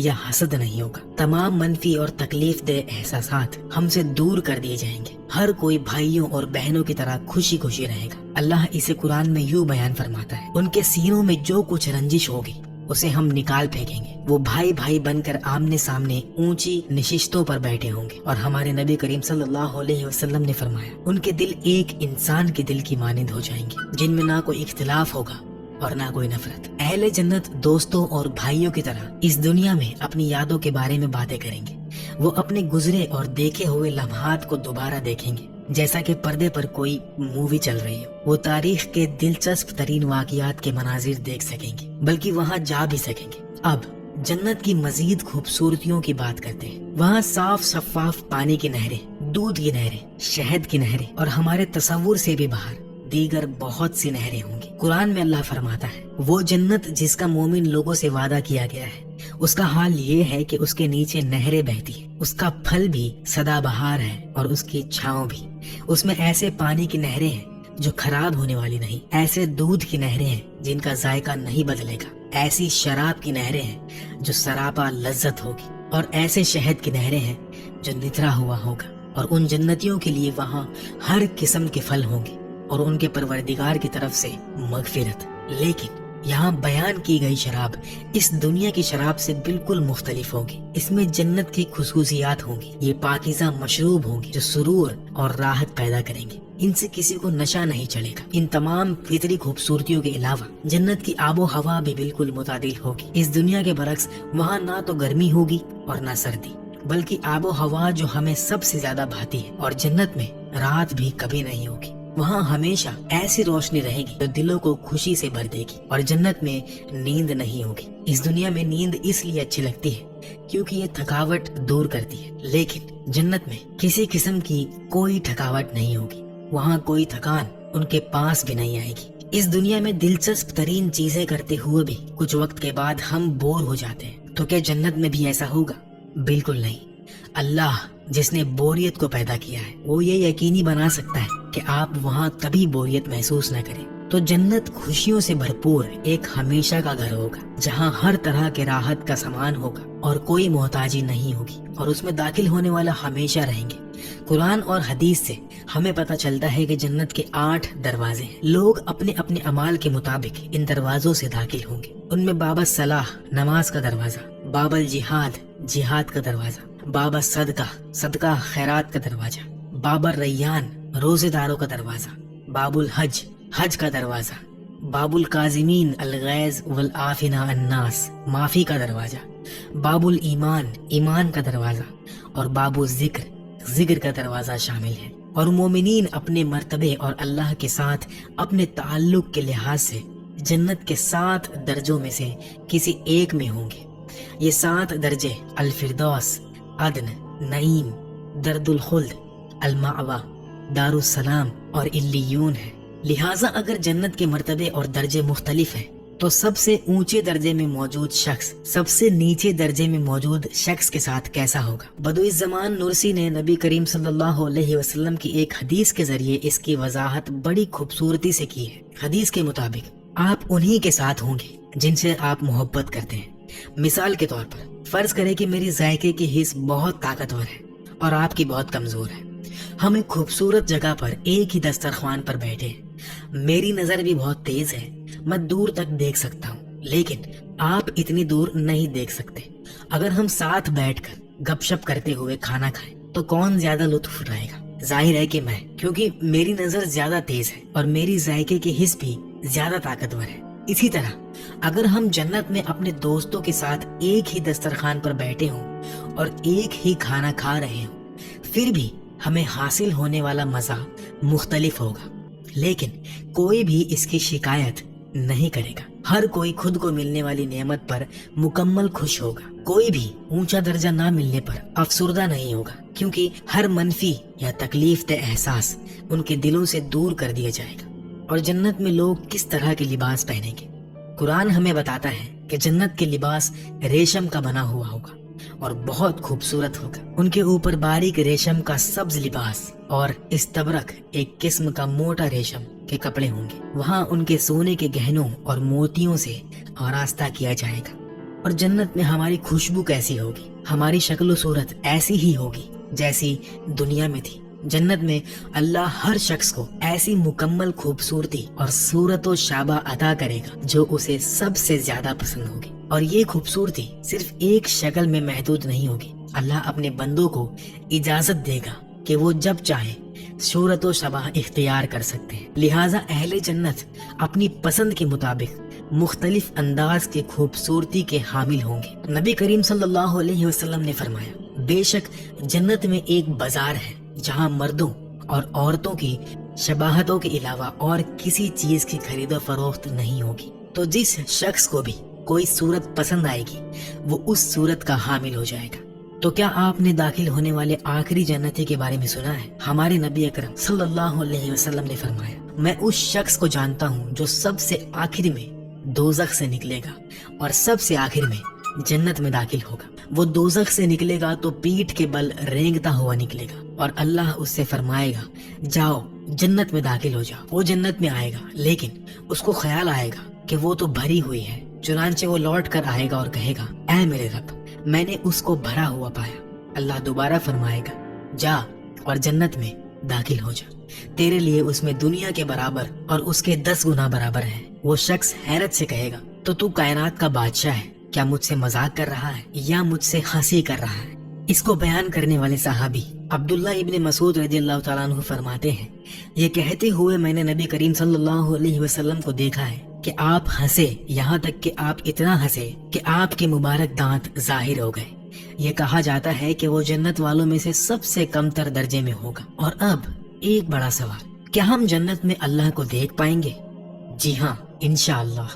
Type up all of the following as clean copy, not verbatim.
یا حسد نہیں ہوگا. تمام منفی اور تکلیف دہ احساسات ہم سے دور کر دیے جائیں گے. ہر کوئی بھائیوں اور بہنوں کی طرح خوشی خوشی رہے گا. اللہ اسے قرآن میں یوں بیان فرماتا ہے: ان کے سینوں میں جو کچھ رنجش ہوگی اسے ہم نکال پھینکیں گے. وہ بھائی بھائی بن کر آمنے سامنے اونچی نشستوں پر بیٹھے ہوں گے. اور ہمارے نبی کریم صلی اللہ علیہ وسلم نے فرمایا: ان کے دل ایک انسان کے دل کی مانند ہو جائیں گے، جن میں نہ کوئی اختلاف ہوگا اور نہ کوئی نفرت. اہل جنت دوستوں اور بھائیوں کی طرح اس دنیا میں اپنی یادوں کے بارے میں باتیں کریں گے. وہ اپنے گزرے اور دیکھے ہوئے لمحات کو دوبارہ دیکھیں گے جیسا کہ پردے پر کوئی مووی چل رہی ہو. وہ تاریخ کے دلچسپ ترین واقعات کے مناظر دیکھ سکیں گے، بلکہ وہاں جا بھی سکیں گے. اب جنت کی مزید خوبصورتیوں کی بات کرتے ہیں. وہاں صاف شفاف پانی کی نہریں، دودھ کی نہریں، شہد کی نہریں اور ہمارے تصور سے بھی باہر دیگر بہت سی نہریں ہوں گی. قرآن میں اللہ فرماتا ہے: وہ جنت جس کا مومن لوگوں سے وعدہ کیا گیا ہے، اس کا حال یہ ہے کہ اس کے نیچے نہریں بہتی ہیں. اس کا پھل بھی سدا بہار ہے اور اس کی چھاؤں بھی. اس میں ایسے پانی کی نہریں ہیں جو خراب ہونے والی نہیں، ایسے دودھ کی نہریں ہیں جن کا ذائقہ نہیں بدلے گا، ایسی شراب کی نہریں ہیں جو سراپا لذت ہوگی، اور ایسے شہد کی نہریں ہیں جو نتھرا ہوا ہوگا. اور ان جنتیوں کے لیے وہاں ہر قسم کے پھل ہوں گے اور ان کے پروردگار کی طرف سے مغفرت. لیکن یہاں بیان کی گئی شراب اس دنیا کی شراب سے بالکل مختلف ہوگی. اس میں جنت کی خصوصیات ہوں گی. یہ پاکیزہ مشروب ہوں گی جو سرور اور راحت پیدا کریں گے. ان سے کسی کو نشہ نہیں چڑھے گا. ان تمام فطری خوبصورتیوں کے علاوہ جنت کی آب و ہوا بھی بالکل متعدل ہوگی. اس دنیا کے برعکس وہاں نہ تو گرمی ہوگی اور نہ سردی، بلکہ آب و ہوا جو ہمیں سب سے زیادہ بھاتی ہے. اور جنت میں رات بھی کبھی نہیں ہوگی. وہاں ہمیشہ ایسی روشنی رہے گی جو دلوں کو خوشی سے بھر دے گی. اور جنت میں نیند نہیں ہوگی. اس دنیا میں نیند اس لیے اچھی لگتی ہے کیونکہ یہ تھکاوٹ دور کرتی ہے، لیکن جنت میں کسی قسم کی کوئی تھکاوٹ نہیں ہوگی. وہاں کوئی تھکان ان کے پاس بھی نہیں آئے گی. اس دنیا میں دلچسپ ترین چیزیں کرتے ہوئے بھی کچھ وقت کے بعد ہم بور ہو جاتے ہیں. تو کیا جنت میں بھی ایسا ہوگا؟ بالکل نہیں. اللہ جس نے بوریت کو پیدا کیا ہے وہ یہ یقینی بنا سکتا ہے کہ آپ وہاں کبھی بوریت محسوس نہ کریں. تو جنت خوشیوں سے بھرپور ایک ہمیشہ کا گھر ہوگا جہاں ہر طرح کے راحت کا سامان ہوگا اور کوئی محتاجی نہیں ہوگی، اور اس میں داخل ہونے والا ہمیشہ رہیں گے. قرآن اور حدیث سے ہمیں پتہ چلتا ہے کہ جنت کے 8 دروازے ہیں. لوگ اپنے اپنے اعمال کے مطابق ان دروازوں سے داخل ہوں گے. ان میں باب الصلاح نماز کا دروازہ، باب الجہاد جہاد کا دروازہ، باب الصدقہ صدقہ خیرات کا دروازہ، باب الریان روزے داروں کا دروازہ، باب الحج حج کا دروازہ، باب القاظمین الغیظ والعافین عن الناس معافی کا دروازہ، باب الایمان ایمان کا دروازہ، اور باب الذکر ذکر کا دروازہ شامل ہے. اور مومنین اپنے مرتبے اور اللہ کے ساتھ اپنے تعلق کے لحاظ سے جنت کے 7 درجوں میں سے کسی ایک میں ہوں گے. یہ 7 درجے الفردوس، عدن، نعیم، درد الخلد، المأوى، دار السلام اور علیون ہے. لہٰذا اگر جنت کے مرتبے اور درجے مختلف ہیں تو سب سے اونچے درجے میں موجود شخص سب سے نیچے درجے میں موجود شخص کے ساتھ کیسا ہوگا؟ بدوی زمان نورسی نے نبی کریم صلی اللہ علیہ وسلم کی ایک حدیث کے ذریعے اس کی وضاحت بڑی خوبصورتی سے کی ہے. حدیث کے مطابق آپ انہی کے ساتھ ہوں گے جن سے آپ محبت کرتے ہیں. مثال کے طور پر فرض کریں کہ میری ذائقے کی حس بہت طاقتور ہے اور آپ کی بہت کمزور ہے. ہم ایک خوبصورت جگہ پر ایک ہی دسترخوان پر بیٹھے ہیں. میری نظر بھی بہت تیز ہے، میں دور تک دیکھ سکتا ہوں، لیکن آپ اتنی دور نہیں دیکھ سکتے. اگر ہم ساتھ بیٹھ کر گپ شپ کرتے ہوئے کھانا کھائیں تو کون زیادہ لطف اٹھائے گا؟ ظاہر ہے کہ میں، کیونکہ میری نظر زیادہ تیز ہے اور میری ذائقے کی حس بھی زیادہ طاقتور ہے. اسی طرح اگر ہم جنت میں اپنے دوستوں کے ساتھ ایک ہی دسترخوان پر بیٹھے ہوں اور ایک ہی کھانا کھا رہے ہوں، پھر بھی ہمیں حاصل ہونے والا مزہ مختلف ہوگا، لیکن کوئی بھی اس کی شکایت نہیں کرے گا. ہر کوئی خود کو ملنے والی نعمت پر مکمل خوش ہوگا. کوئی بھی اونچا درجہ نہ ملنے پر افسردہ نہیں ہوگا، کیونکہ ہر منفی یا تکلیف دہ احساس ان کے دلوں سے دور کر دیا جائے گا. اور جنت میں لوگ کس طرح کے لباس پہنیں گے؟ قرآن ہمیں بتاتا ہے کہ جنت کے لباس ریشم کا بنا ہوا ہوگا اور بہت خوبصورت ہوگا. ان کے اوپر باریک ریشم کا سبز لباس اور استبرق ایک قسم کا موٹا ریشم کے کپڑے ہوں گے. وہاں ان کے سونے کے گہنوں اور موتیوں سے آراستہ کیا جائے گا. اور جنت میں ہماری خوشبو کیسی ہوگی؟ ہماری شکل و صورت ایسی ہی ہوگی جیسی دنیا میں تھی۔ جنت میں اللہ ہر شخص کو ایسی مکمل خوبصورتی اور صورت و شابہ عطا کرے گا جو اسے سب سے زیادہ پسند ہوگی، اور یہ خوبصورتی صرف ایک شکل میں محدود نہیں ہوگی۔ اللہ اپنے بندوں کو اجازت دے گا کہ وہ جب چاہے صورت و شبہ اختیار کر سکتے ہیں، لہٰذا اہل جنت اپنی پسند کے مطابق مختلف انداز کی خوبصورتی کے حامل ہوں گے۔ نبی کریم صلی اللہ علیہ وسلم نے فرمایا، بے شک جنت میں ایک بازار ہے جہاں مردوں اور عورتوں کی شباہتوں کے علاوہ اور کسی چیز کی خرید و فروخت نہیں ہوگی، تو جس شخص کو بھی کوئی صورت پسند آئے گی وہ اس صورت کا حامل ہو جائے گا۔ تو کیا آپ نے داخل ہونے والے آخری جنتی کے بارے میں سنا ہے؟ ہمارے نبی اکرم صلی اللہ علیہ وسلم نے فرمایا، میں اس شخص کو جانتا ہوں جو سب سے آخر میں دوزخ سے نکلے گا اور سب سے آخر میں جنت میں داخل ہوگا۔ وہ دوزخ سے نکلے گا تو پیٹھ کے بل رینگتا ہوا نکلے گا، اور اللہ اس سے فرمائے گا، جاؤ جنت میں داخل ہو جاؤ۔ وہ جنت میں آئے گا، لیکن اس کو خیال آئے گا کہ وہ تو بھری ہوئی ہے، چنانچہ وہ لوٹ کر آئے گا اور کہے گا، اے میرے رب، میں نے اس کو بھرا ہوا پایا۔ اللہ دوبارہ فرمائے گا، جا اور جنت میں داخل ہو جا، تیرے لیے اس میں دنیا کے برابر اور اس کے 10 گنا برابر ہے۔ وہ شخص حیرت سے کہے گا، تو کائنات کا بادشاہ ہے، کیا مجھ سے مذاق کر رہا ہے یا مجھ سے ہنسی کر رہا ہے؟ اس کو بیان کرنے والے صحابی عبداللہ ابن مسعود رضی اللہ تعالیٰ عنہ فرماتے ہیں، یہ کہتے ہوئے میں نے نبی کریم صلی اللہ علیہ وسلم کو دیکھا ہے کہ آپ ہنسے، یہاں تک کہ آپ اتنا ہنسے کہ آپ کے مبارک دانت ظاہر ہو گئے۔ یہ کہا جاتا ہے کہ وہ جنت والوں میں سے سب سے کم تر درجے میں ہوگا۔ اور اب ایک بڑا سوال، کیا ہم جنت میں اللہ کو دیکھ پائیں گے؟ جی ہاں، انشاءاللہ۔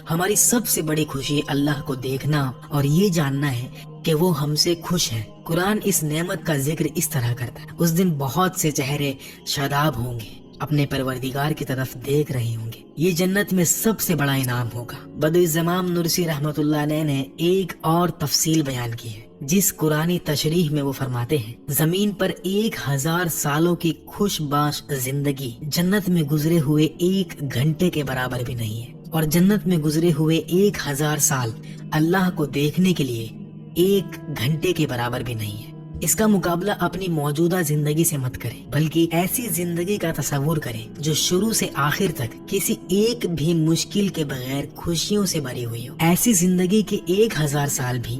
ہماری سب سے بڑی خوشی اللہ کو دیکھنا اور یہ جاننا ہے کہ وہ ہم سے خوش ہے۔ قرآن اس نعمت کا ذکر اس طرح کرتا ہے، اس دن بہت سے چہرے شاداب ہوں گے، اپنے پروردگار کی طرف دیکھ رہے ہوں گے۔ یہ جنت میں سب سے بڑا انعام ہوگا۔ بدوی زمام نورسی رحمۃ اللہ علیہ نے ایک اور تفصیل بیان کی ہے، جس قرآنی تشریح میں وہ فرماتے ہیں، زمین پر 1000 سالوں کی خوش باش زندگی جنت میں گزرے ہوئے 1 گھنٹے کے برابر بھی نہیں ہے، اور جنت میں گزرے ہوئے 1000 سال اللہ کو دیکھنے کے لیے 1 گھنٹے کے برابر بھی نہیں ہے۔ اس کا مقابلہ اپنی موجودہ زندگی سے مت کریں، بلکہ ایسی زندگی کا تصور کریں جو شروع سے آخر تک کسی ایک بھی مشکل کے بغیر خوشیوں سے بھری ہوئی ہو۔ ایسی زندگی کے 1000 سال بھی